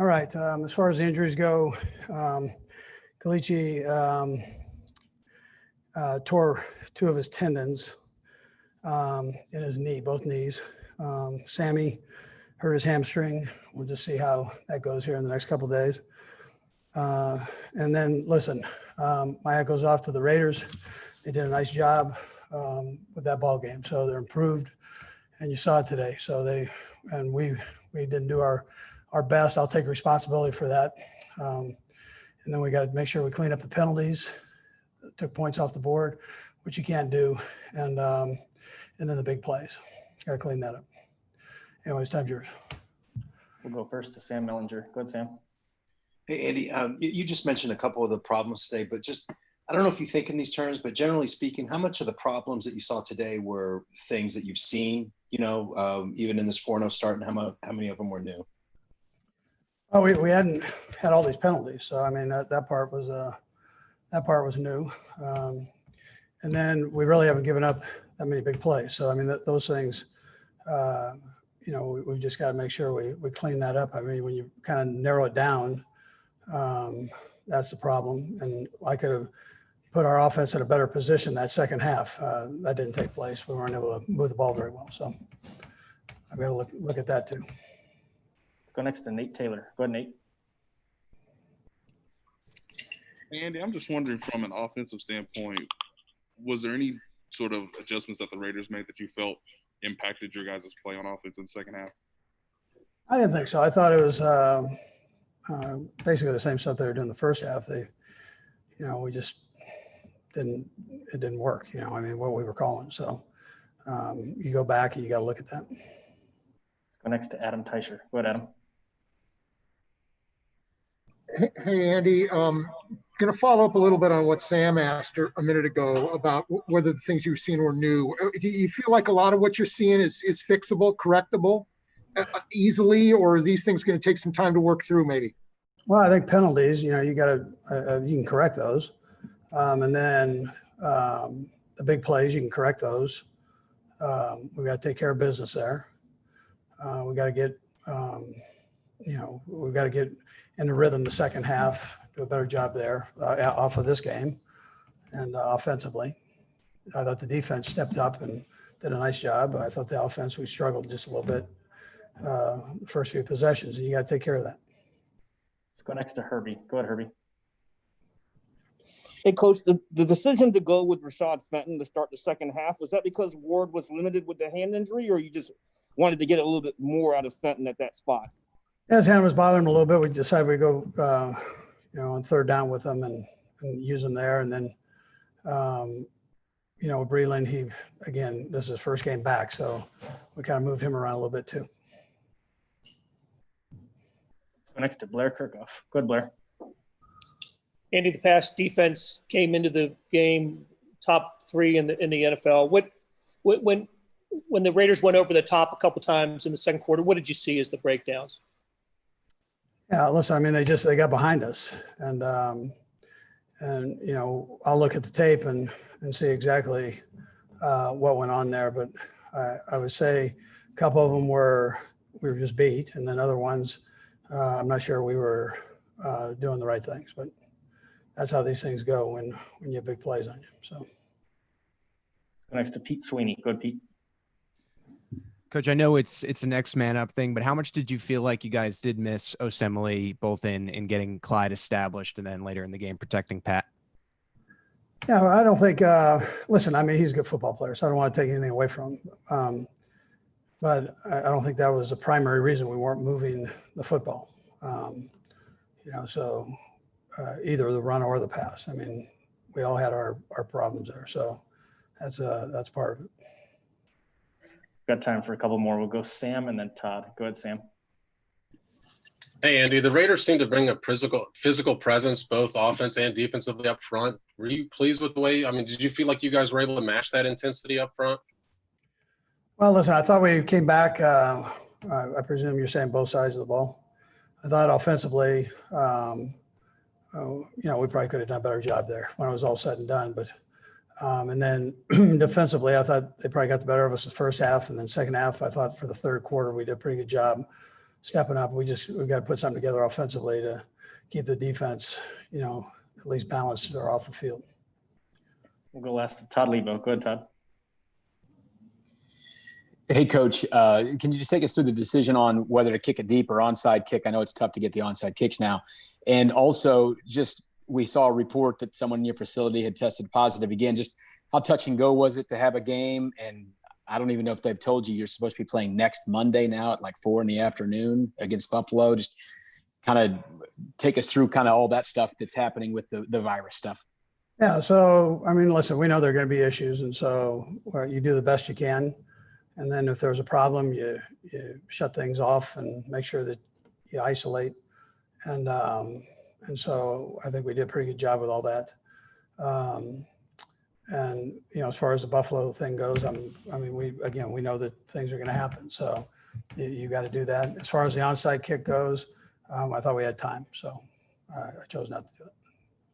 All right. As far as the injuries go, Kalichi tore two of his tendons in his knee, both knees. Sammy hurt his hamstring. We'll just see how that goes here in the next couple of days. And then, listen, my hat goes off to the Raiders. They did a nice job with that ball game. So they're improved, and you saw it today. So we didn't do our best. I'll take responsibility for that. And then we got to make sure we clean up the penalties, took points off the board, which you can't do. And then the big plays. Got to clean that up. Anyways, time's yours. We'll go first to Sam Mellinger. Go ahead, Sam. Hey, Andy, you just mentioned a couple of the problems today, but just, I don't know if you think in these terms, but generally speaking, how much of the problems that you saw today were things that you've seen, even in this 4-0 start, and how many of them were new? Oh, we hadn't had all these penalties. So, I mean, that part was new. And then we really haven't given up that many big plays. So, I mean, those things, we just got to make sure we clean that up. I mean, when you kind of narrow it down, that's the problem. And I could have put our offense in a better position that second half. That didn't take place. We weren't able to move the ball very well. So I've got to look at that too. Let's go next to Nate Taylor. Go ahead, Nate. Andy, I'm just wondering from an offensive standpoint, was there any sort of adjustments that the Raiders made that you felt impacted your guys' play on offense in the second half? I didn't think so. I thought it was basically the same stuff they were doing the first half. We just it didn't work, I mean, what we were calling. So you go back and you got to look at that. Let's go next to Adam Teicher. Go ahead, Adam. Hey, Andy, going to follow up a little bit on what Sam asked a minute ago about whether the things you've seen were new. Do you feel like a lot of what you're seeing is fixable, correctable easily, or are these things going to take some time to work through maybe? Well, I think penalties, you got to, you can correct those. And then the big plays, you can correct those. We got to take care of business there. We got to get, we've got to get in the rhythm the second half, do a better job there off of this game. And offensively, I thought the defense stepped up and did a nice job. I thought the offense, we struggled just a little bit the first few possessions, and you got to take care of that. Let's go next to Herbie. Go ahead, Herbie. Hey, Coach, the decision to go with Rashad Fenton to start the second half, was that because Ward was limited with the hand injury, or you just wanted to get a little bit more out of Fenton at that spot? Yeah, his hand was bothering him a little bit. We decided we'd go, on third down with him and use him there. And then, with Breland, this is his first game back. So we kind of moved him around a little bit too. Let's go next to Blair Kirkhoff. Go ahead, Blair. Andy, the pass defense came into the game top 3 in the NFL. When the Raiders went over the top a couple times in the second quarter, what did you see as the breakdowns? Yeah, listen, I mean, they got behind us, and I'll look at the tape and see exactly what went on there. But I would say a couple of them we were just beat, and then other ones, I'm not sure we were doing the right things. But that's how these things go when you have big plays on you. So let's go next to Pete Sweeney. Go ahead, Pete. Coach, I know it's an next man up thing, but how much did you feel like you guys did miss Osemele both in getting Clyde established and then later in the game protecting Pat? Yeah, I don't think listen, I mean, he's a good football player, so I don't want to take anything away from him. But I don't think that was the primary reason we weren't moving the football. So either the run or the pass. I mean, we all had our problems there. So that's part of it. Got time for a couple more. We'll go Sam and then Todd. Go ahead, Sam. Hey, Andy, the Raiders seem to bring a physical presence, both offense and defensively up front. Were you pleased with the way, did you feel like you guys were able to match that intensity up front? Well, listen, I thought we came back. I presume you're saying both sides of the ball. I thought offensively, we probably could have done a better job there when it was all said and done. But and then defensively, I thought they probably got the better of us the first half. And then second half, I thought for the third quarter, we did a pretty good job stepping up. We got to put something together offensively to keep the defense, at least balanced or off the field. We'll go last to Todd Lebo. Go ahead, Todd. Hey, Coach, can you just take us through the decision on whether to kick a deep or onside kick? I know it's tough to get the onside kicks now. And also, just we saw a report that someone in your facility had tested positive. Again, just how touch and go was it to have a game? And I don't even know if they've told you you're supposed to be playing next Monday now at like 4 p.m. against Buffalo. Just kind of take us through kind of all that stuff that's happening with the virus stuff. Yeah. So, I mean, listen, we know there are going to be issues. And so you do the best you can. And then if there's a problem, you shut things off and make sure that you isolate. And so I think we did a pretty good job with all that. And, as far as the Buffalo thing goes, we know that things are going to happen. So you got to do that. As far as the onside kick goes, I thought we had time. So I chose not to do it.